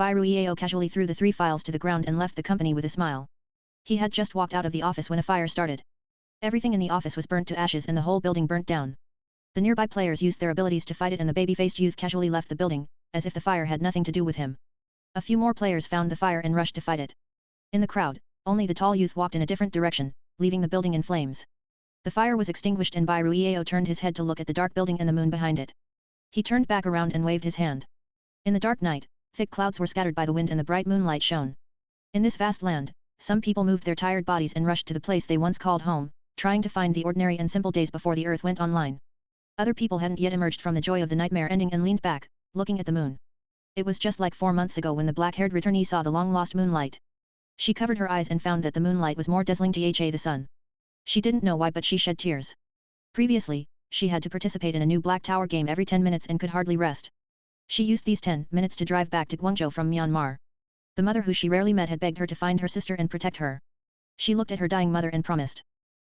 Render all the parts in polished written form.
Bai Ruiao casually threw the 3 files to the ground and left the company with a smile. He had just walked out of the office when a fire started. Everything in the office was burnt to ashes and the whole building burnt down. The nearby players used their abilities to fight it and the baby-faced youth casually left the building, as if the fire had nothing to do with him. A few more players found the fire and rushed to fight it. In the crowd, only the tall youth walked in a different direction, leaving the building in flames. The fire was extinguished and Bai Ruiao turned his head to look at the dark building and the moon behind it. He turned back around and waved his hand. In the dark night, thick clouds were scattered by the wind and the bright moonlight shone. In this vast land, some people moved their tired bodies and rushed to the place they once called home, trying to find the ordinary and simple days before the earth went online. Other people hadn't yet emerged from the joy of the nightmare ending and leaned back, looking at the moon. It was just like 4 months ago when the black-haired returnee saw the long-lost moonlight. She covered her eyes and found that the moonlight was more dazzling than the sun. She didn't know why but she shed tears. Previously, she had to participate in a new Black Tower game every 10 minutes and could hardly rest. She used these 10 minutes to drive back to Guangzhou from Myanmar. The mother who she rarely met had begged her to find her sister and protect her. She looked at her dying mother and promised.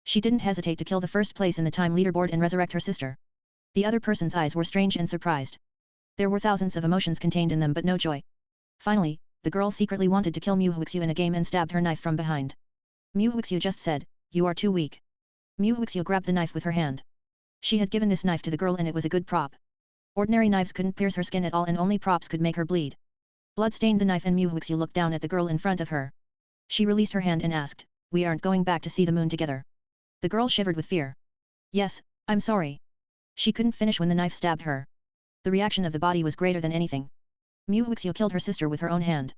She didn't hesitate to kill the first place in the time leaderboard and resurrect her sister. The other person's eyes were strange and surprised. There were thousands of emotions contained in them but no joy. Finally, the girl secretly wanted to kill Mu Huixiu in a game and stabbed her knife from behind. Mu Huixiu just said, "You are too weak." Mu Huixiu grabbed the knife with her hand. She had given this knife to the girl and it was a good prop. Ordinary knives couldn't pierce her skin at all and only props could make her bleed. Blood stained the knife and Mu Huixiu looked down at the girl in front of her. She released her hand and asked, "We aren't going back to see the moon together." The girl shivered with fear. "Yes, I'm sorry." She couldn't finish when the knife stabbed her. The reaction of the body was greater than anything. Mu Huixiu killed her sister with her own hand.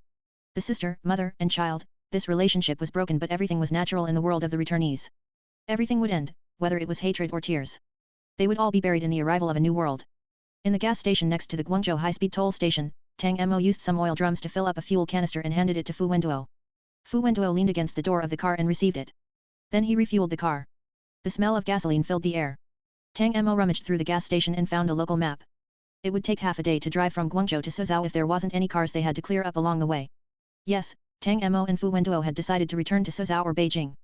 The sister, mother, and child, this relationship was broken but everything was natural in the world of the returnees. Everything would end, whether it was hatred or tears. They would all be buried in the arrival of a new world. In the gas station next to the Guangzhou high-speed toll station, Tang Mo used some oil drums to fill up a fuel canister and handed it to Fu Wenduo. Fu Wenduo leaned against the door of the car and received it. Then he refueled the car. The smell of gasoline filled the air. Tang Mo rummaged through the gas station and found a local map. It would take half a day to drive from Guangzhou to Suzhou if there wasn't any cars they had to clear up along the way. Yes, Tang Mo and Fu Wenduo had decided to return to Suzhou or Beijing.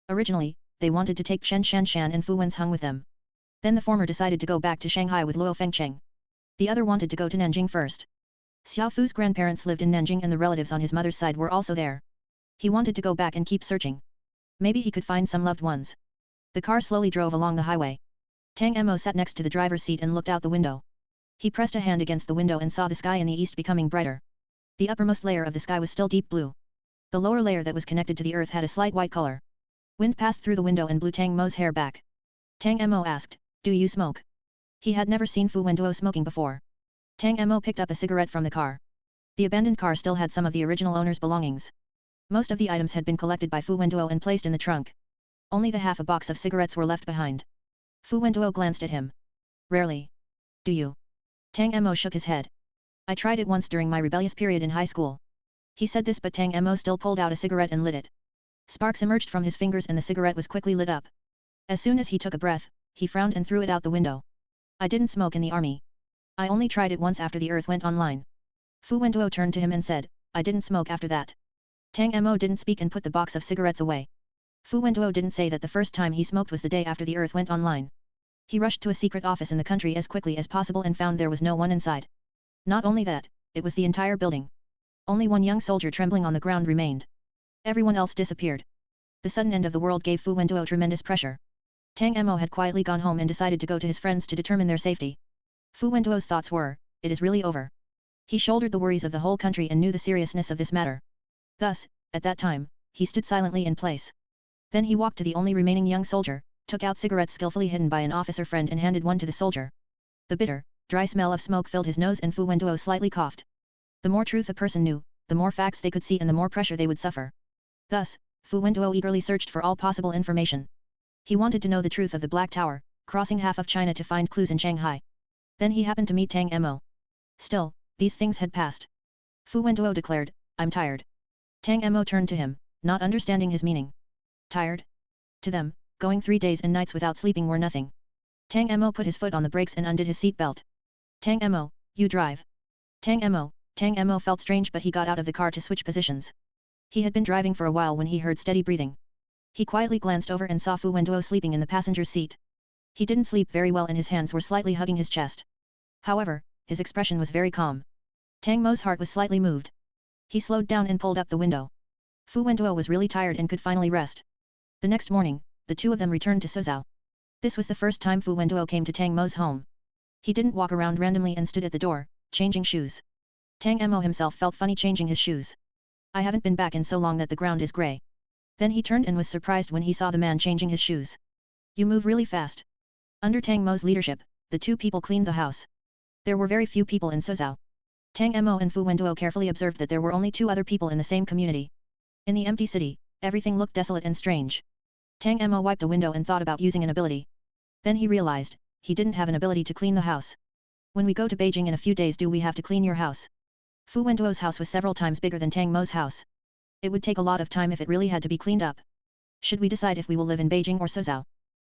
Originally, they wanted to take Chen Shanshan and Fu Wensheng with them. Then the former decided to go back to Shanghai with Luo Fengcheng. The other wanted to go to Nanjing first. Xiao Fu's grandparents lived in Nanjing and the relatives on his mother's side were also there. He wanted to go back and keep searching. Maybe he could find some loved ones. The car slowly drove along the highway. Tang Mo sat next to the driver's seat and looked out the window. He pressed a hand against the window and saw the sky in the east becoming brighter. The uppermost layer of the sky was still deep blue. The lower layer that was connected to the earth had a slight white color. Wind passed through the window and blew Tang Mo's hair back. Tang Mo asked, "Do you smoke?" He had never seen Fu Wenduo smoking before. Tang Mo picked up a cigarette from the car. The abandoned car still had some of the original owner's belongings. Most of the items had been collected by Fu Wenduo and placed in the trunk. Only the half a box of cigarettes were left behind. Fu Wenduo glanced at him. "Rarely. Do you?" Tang Mo shook his head. "I tried it once during my rebellious period in high school." He said this but Tang Mo still pulled out a cigarette and lit it. Sparks emerged from his fingers and the cigarette was quickly lit up. As soon as he took a breath, he frowned and threw it out the window. "I didn't smoke in the army. I only tried it once after the earth went online." Fu Wenduo turned to him and said, "I didn't smoke after that." Tang Mo didn't speak and put the box of cigarettes away. Fu Wenduo didn't say that the first time he smoked was the day after the earth went online. He rushed to a secret office in the country as quickly as possible and found there was no one inside. Not only that, it was the entire building. Only one young soldier trembling on the ground remained. Everyone else disappeared. The sudden end of the world gave Fu Wenduo tremendous pressure. Tang Mo had quietly gone home and decided to go to his friends to determine their safety. Fu Wenduo's thoughts were, "It is really over." He shouldered the worries of the whole country and knew the seriousness of this matter. Thus, at that time, he stood silently in place. Then he walked to the only remaining young soldier, took out cigarettes skillfully hidden by an officer friend and handed one to the soldier. The bitter, dry smell of smoke filled his nose and Fu Wenduo slightly coughed. The more truth a person knew, the more facts they could see and the more pressure they would suffer. Thus, Fu Wenduo eagerly searched for all possible information. He wanted to know the truth of the Black Tower, crossing half of China to find clues in Shanghai. Then he happened to meet Tang Mo. Still, these things had passed. Fu Wenduo declared, "I'm tired." Tang Mo turned to him, not understanding his meaning. Tired? To them, going 3 days and nights without sleeping were nothing. Tang Mo put his foot on the brakes and undid his seat belt. "Tang Mo, you drive." Tang Mo felt strange but he got out of the car to switch positions. He had been driving for a while when he heard steady breathing. He quietly glanced over and saw Fu Wenduo sleeping in the passenger seat. He didn't sleep very well and his hands were slightly hugging his chest. However, his expression was very calm. Tang Mo's heart was slightly moved. He slowed down and pulled up the window. Fu Wenduo was really tired and could finally rest. The next morning, the two of them returned to Suzhou. This was the first time Fu Wenduo came to Tang Mo's home. He didn't walk around randomly and stood at the door, changing shoes. Tang Mo himself felt funny changing his shoes. I haven't been back in so long that the ground is grey. Then he turned and was surprised when he saw the man changing his shoes. You move really fast. Under Tang Mo's leadership, the two people cleaned the house. There were very few people in Suzhou. Tang Mo and Fu Wenduo carefully observed that there were only two other people in the same community. In the empty city, everything looked desolate and strange. Tang Mo wiped a window and thought about using an ability. Then he realized, he didn't have an ability to clean the house. When we go to Beijing in a few days, do we have to clean your house? Fu Wenduo's house was several times bigger than Tang Mo's house. It would take a lot of time if it really had to be cleaned up. Should we decide if we will live in Beijing or Suzhou?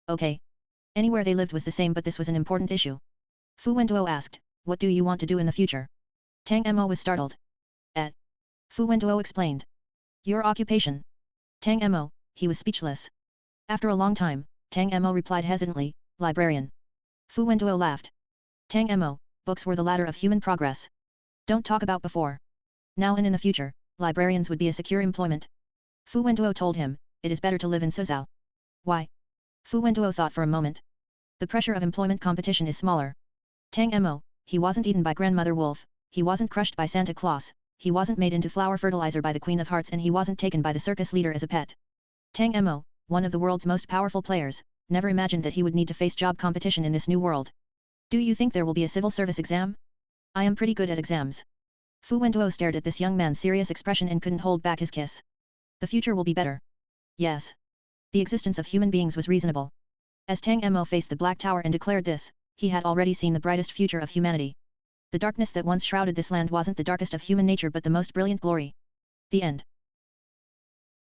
Okay. Anywhere they lived was the same, but this was an important issue. Fu Wenduo asked, what do you want to do in the future? Tang Mo was startled. Fu Wenduo explained. Your occupation. Tang Mo, he was speechless. After a long time, Tang Mo replied hesitantly, librarian. Fu Wenduo laughed. Tang Mo, books were the ladder of human progress. Don't talk about before. Now and in the future, librarians would be a secure employment. Fu Wenduo told him, it is better to live in Suzhou. Why? Fu Wenduo thought for a moment. The pressure of employment competition is smaller. Tang Mo, he wasn't eaten by Grandmother Wolf, he wasn't crushed by Santa Claus, he wasn't made into flower fertilizer by the Queen of Hearts, and he wasn't taken by the circus leader as a pet. Tang Mo, one of the world's most powerful players, never imagined that he would need to face job competition in this new world. Do you think there will be a civil service exam? I am pretty good at exams. Fu Wenduo stared at this young man's serious expression and couldn't hold back his kiss. The future will be better. Yes. The existence of human beings was reasonable. As Tang Mo faced the Black Tower and declared this, he had already seen the brightest future of humanity. The darkness that once shrouded this land wasn't the darkest of human nature but the most brilliant glory. The end.